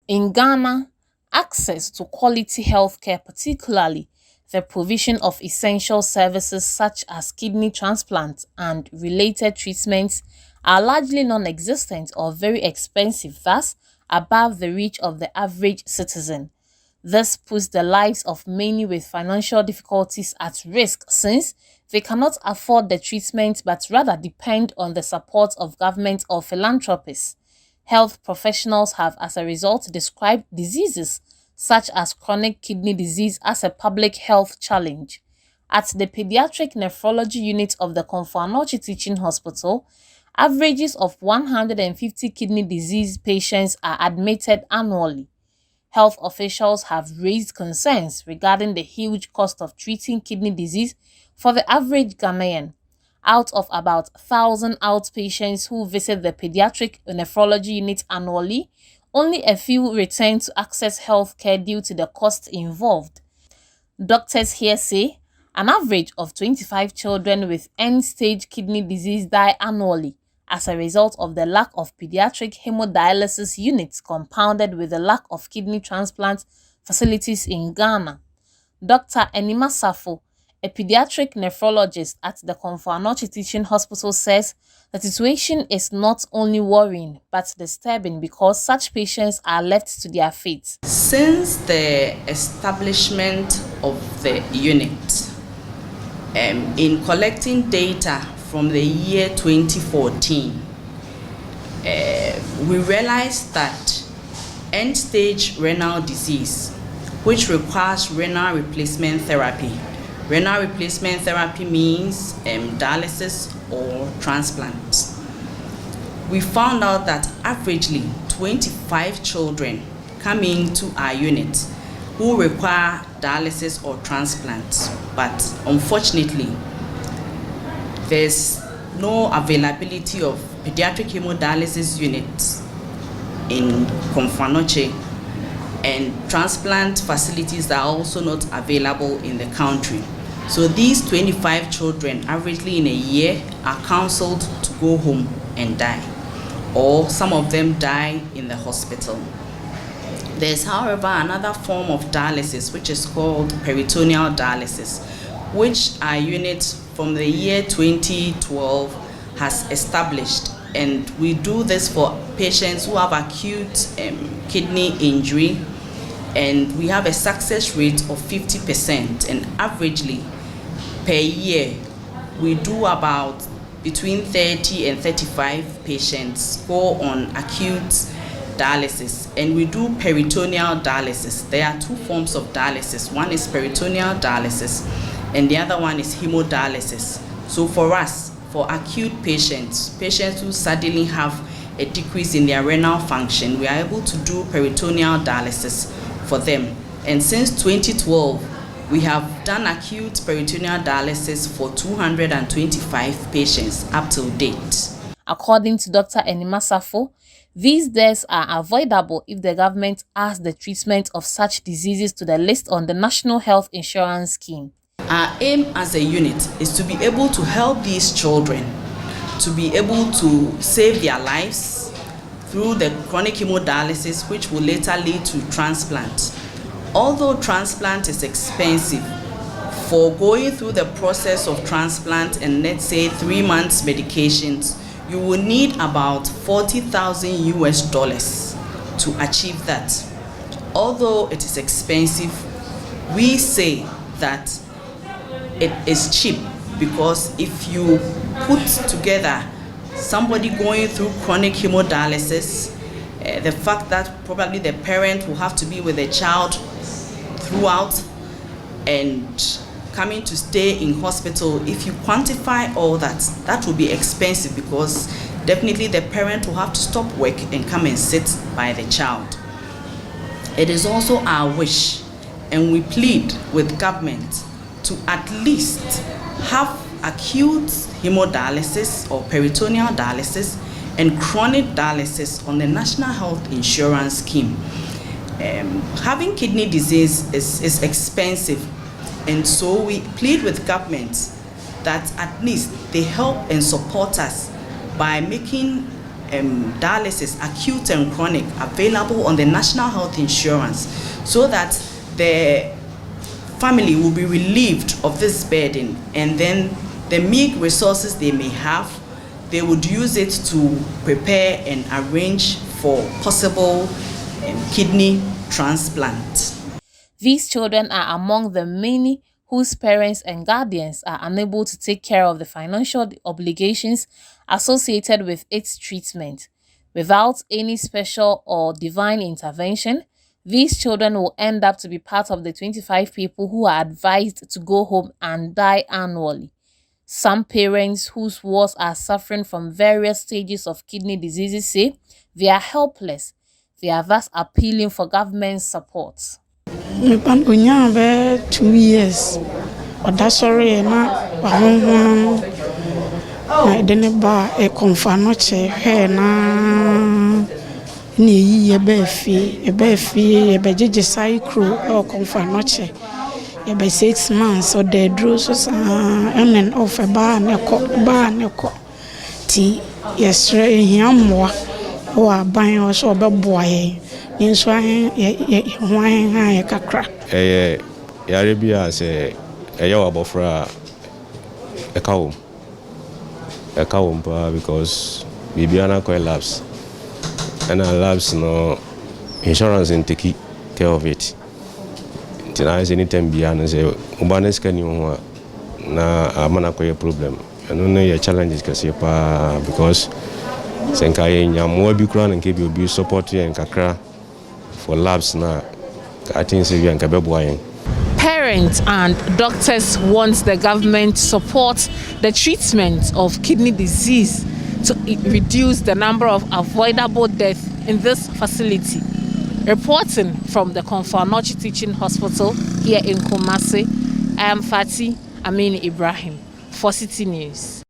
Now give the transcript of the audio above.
In Ghana, access to quality healthcare, particularly the provision of essential services such as kidney transplant and related treatments, are largely non-existent or very expensive, thus above the reach of the average citizen. This puts the lives of many with financial difficulties at risk since they cannot afford the treatment but rather depend on the support of government or philanthropists. Health professionals have, as a result, described diseases such as chronic kidney disease as a public health challenge. At the pediatric nephrology unit of the Komfo Teaching Hospital, averages of 150 kidney disease patients are admitted annually. Health officials have raised concerns regarding the huge cost of treating kidney disease for the average Ghanaian. Out of about 1,000 outpatients who visit the pediatric nephrology unit annually, only a few return to access health care due to the costs involved. Doctors here say an average of 25 children with end-stage kidney disease die annually as a result of the lack of pediatric hemodialysis units compounded with the lack of kidney transplant facilities in Ghana. Dr. Enima Safo, a pediatric nephrologist at the Komfo Teaching Hospital, says the situation is not only worrying but disturbing because such patients are left to their fate. Since the establishment of the unit, in collecting data from the year 2014, we realized that end-stage renal disease, which requires renal replacement therapy. Renal replacement therapy means dialysis or transplant. We found out that averagely 25 children come into our unit who require dialysis or transplant, but unfortunately, there's no availability of pediatric hemodialysis units in Komfo, and transplant facilities are also not available in the country. So these 25 children, averagely in a year, are counseled to go home and die, or some of them die in the hospital. There's, however, another form of dialysis which is called peritoneal dialysis, which our unit from the year 2012 has established, and we do this for patients who have acute kidney injury, and we have a success rate of 50%, and averagely per year we do about between 30 and 35 patients go on acute dialysis, and we do peritoneal dialysis. There are two forms of dialysis. One is peritoneal dialysis and the other one is hemodialysis. So for us, for acute patients who suddenly have a decrease in their renal function, we are able to do peritoneal dialysis for them. And since 2012, we have done acute peritoneal dialysis for 225 patients up to date. According to Dr. Enima Safo, these deaths are avoidable if the government adds the treatment of such diseases to the list on the National Health Insurance Scheme. Our aim as a unit is to be able to help these children, to be able to save their lives through the chronic hemodialysis, which will later lead to transplant. Although transplant is expensive, for going through the process of transplant and let's say 3 months medications, you will need about $40,000 to achieve that. Although it is expensive, we say that it is cheap, because if you put together somebody going through chronic hemodialysis, the fact that probably the parent will have to be with the child throughout and coming to stay in hospital, if you quantify all that, that will be expensive, because definitely the parent will have to stop work and come and sit by the child. It is also our wish, and we plead with government to at least have acute hemodialysis or peritoneal dialysis and chronic dialysis on the National Health Insurance Scheme. Having kidney disease is expensive, and so we plead with government that at least they help and support us by making dialysis, acute and chronic, available on the National Health Insurance, so that the family will be relieved of this burden, and then the meager resources they may have, they would use it to prepare and arrange for possible kidney transplant. These children are among the many whose parents and guardians are unable to take care of the financial obligations associated with its treatment. Without any special or divine intervention, these children will end up to be part of the 25 people who are advised to go home and die annually. Some parents whose wards are suffering from various stages of kidney diseases say they are helpless. They are thus appealing for government support. Me pampunya be 2 years. Oda sorry na wahonhono na dene ba e Konfanoche he na ni yi e be fi e be jeje cycle o Konfanoche e be 6 months o de dro so sa and off ba ne ko ti yesre hiamwa o aban o so be boaye inso hwan kakra yare bia se eya abofra ekawom pa because bibiana ko labs and labs no insurance in take care of it. Tina is anytime bia no say ubanes kan you na amana ko problem and no your challenges kasi pa because senka nyamo bi kura nke bi obi support you kakra for labs na I think say we can be boying. Parents and doctors want the government to support the treatment of kidney disease to reduce the number of avoidable deaths in this facility. Reporting from the Konfanoche Teaching Hospital here in Kumasi, I am Fatih Amin Ibrahim for Citi News.